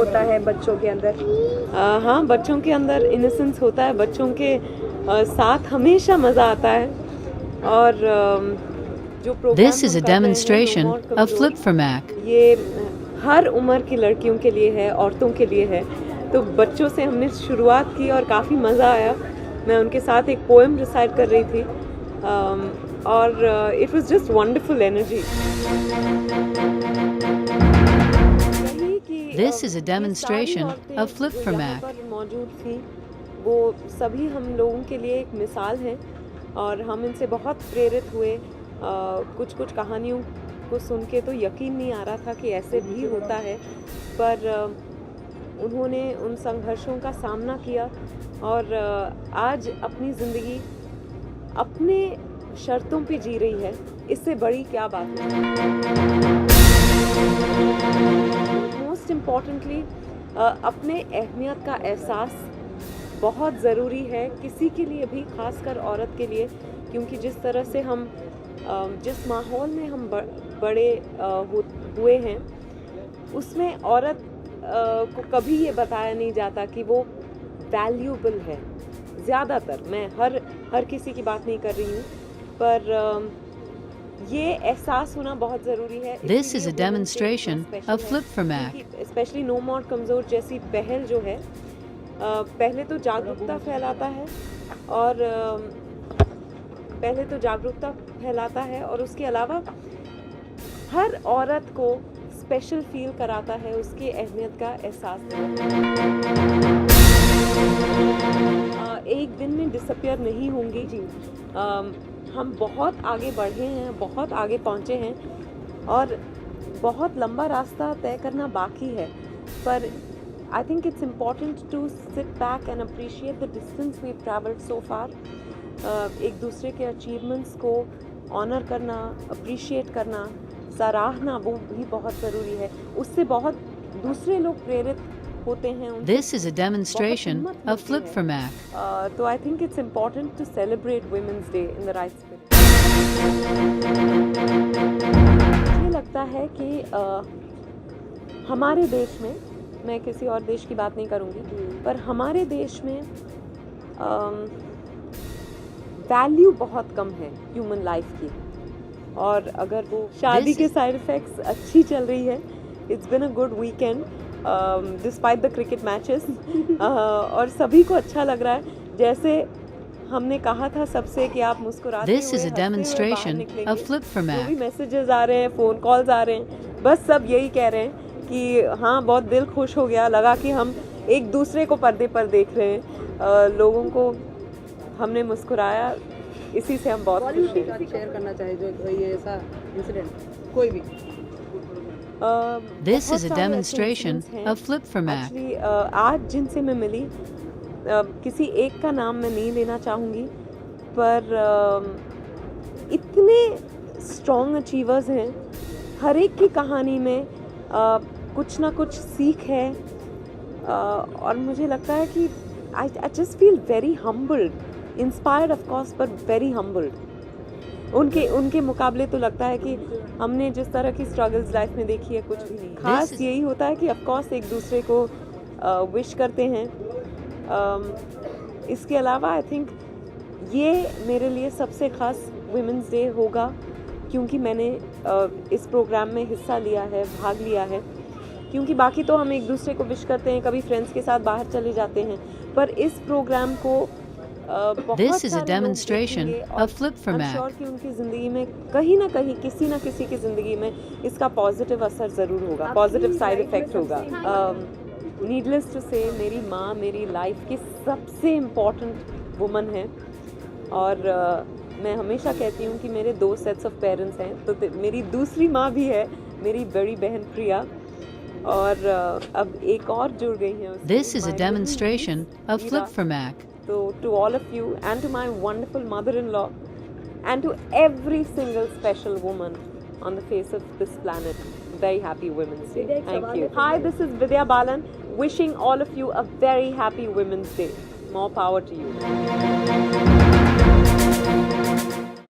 होता है बच्चों के अंदर? हाँ, बच्चों के अंदर इनोसेंस होता है, बच्चों के साथ हमेशा मज़ा आता है। और जो प्रोग्राम This is हम a कर रहे हैं, demonstration नो मोर of कमज़ोर, Flip for Mac. ये हर उम्र की लड़कियों के लिए है, औरतों के लिए है। तो बच्चों से हमने शुरुआत की और काफ़ी मज़ा आया। मैं उनके साथ एक पोएम रिसाइट कर रही थी और it was just wonderful energy. This is a demonstration of Flip for Mac. मौजूद थी, वो सभी हम लोगों के लिए एक मिसाल हैं और हम इनसे बहुत प्रेरित हुए। कुछ कुछ कहानियों को सुन के तो यकीन नहीं आ रहा था कि ऐसे भी होता है, पर उन्होंने उन संघर्षों का सामना किया और आज अपनी ज़िंदगी अपने शर्तों पे जी रही है। इससे बड़ी क्या बात है। मोस्ट इम्पॉर्टेंटली अपने अहमियत का एहसास बहुत ज़रूरी है किसी के लिए भी, खासकर औरत के लिए, क्योंकि जिस तरह से हम जिस माहौल में हम बड़े हुए हैं उसमें औरत को कभी ये बताया नहीं जाता कि वो वैल्यूएबल है। ज़्यादातर, मैं हर किसी की बात नहीं कर रही हूँ, पर ये एहसास होना बहुत ज़रूरी है। This is a demonstration of Flip for Mac. Specially no more कमज़ोर जैसी पहल जो है, पहले तो जागरूकता फैलाता है और उसके अलावा हर औरत को स्पेशल फील कराता है, उसकी अहमियत का एहसास एक दिन में डिसअपियर नहीं होंगी जी। हम बहुत आगे बढ़े हैं, बहुत आगे पहुँचे हैं और बहुत लंबा रास्ता तय करना बाकी है, पर I think it's important to sit back and appreciate the distance we've traveled so far. एक दूसरे के अचीवमेंट्स को ऑनर करना, अप्रिशिएट करना, सराहना, वो भी बहुत ज़रूरी है। उससे बहुत दूसरे लोग प्रेरित होते हैं। This is a demonstration of Flip for Mac. तो I think it's important to celebrate Women's Day in the right spirit. मुझे लगता है कि हमारे देश में, मैं किसी और देश की बात नहीं करूँगी, पर हमारे देश में वैल्यू बहुत कम है ह्यूमन लाइफ की। और अगर वो शादी के साइड इफ़ेक्ट्स अच्छी चल रही है, it's been a good weekend despite the cricket matches, और सभी को अच्छा लग रहा है। जैसे हमने कहा था सबसे कि आप मुस्कुराते This is a demonstration of Flip for जो भी Mac. मैसेजेस आ रहे हैं, फ़ोन कॉल्स आ रहे हैं, बस सब यही कह रहे हैं कि हाँ, बहुत दिल खुश हो गया, लगा कि हम एक दूसरे को पर्दे पर देख रहे हैं। लोगों को हमने मुस्कुराया, इसी से हम बहुत खुश हैं। शेयर करना चाहे जो ये ऐसा इंसिडेंट कोई भी? This is a demonstration of Flip for Mac. Actually, आज जिनसे मैं मिली, किसी एक का नाम मैं नहीं लेना चाहूँगी, पर इतने स्ट्रॉन्ग अचीवर्स हैं, हर एक की कहानी में कुछ ना कुछ सीख है, और मुझे लगता है कि I just feel very humbled, inspired of course, पर वेरी हम्बल्ड। उनके मुकाबले तो लगता है कि हमने जिस तरह की स्ट्रगल्स लाइफ में देखी है, कुछ भी नहीं। खास यही होता है कि ऑफ कोर्स एक दूसरे को विश करते हैं। इसके अलावा आई थिंक ये मेरे लिए सबसे ख़ास वुमेंस डे होगा, क्योंकि मैंने इस प्रोग्राम में हिस्सा लिया है, भाग लिया है। क्योंकि बाकी तो हम एक दूसरे को विश करते हैं, कभी फ्रेंड्स के साथ बाहर चले जाते हैं, पर इस प्रोग्राम को This is a demonstration of Flip for Mac. Sure कि उनकी ज़िंदगी में कहीं ना कहीं, किसी ना किसी की ज़िंदगी में इसका पॉजिटिव असर ज़रूर होगा, पॉजिटिव साइड इफ़ेक्ट होगा। नीडलेस टू से, मेरी माँ मेरी लाइफ की सबसे इम्पॉर्टेंट वुमन है, और मैं हमेशा कहती हूँ कि मेरे 2 सेट्स ऑफ पेरेंट्स हैं, तो मेरी दूसरी माँ भी है, मेरी बड़ी बहन प्रिया, और अब एक और जुड़ गई हैं उसमें। This is a demonstration of Flip for Mac. So to all of you and to my wonderful mother-in-law and to every single special woman on the face of this planet, very happy Women's Day. Thank you. Hi, this is Vidya Balan wishing all of you a very happy Women's Day. More power to you.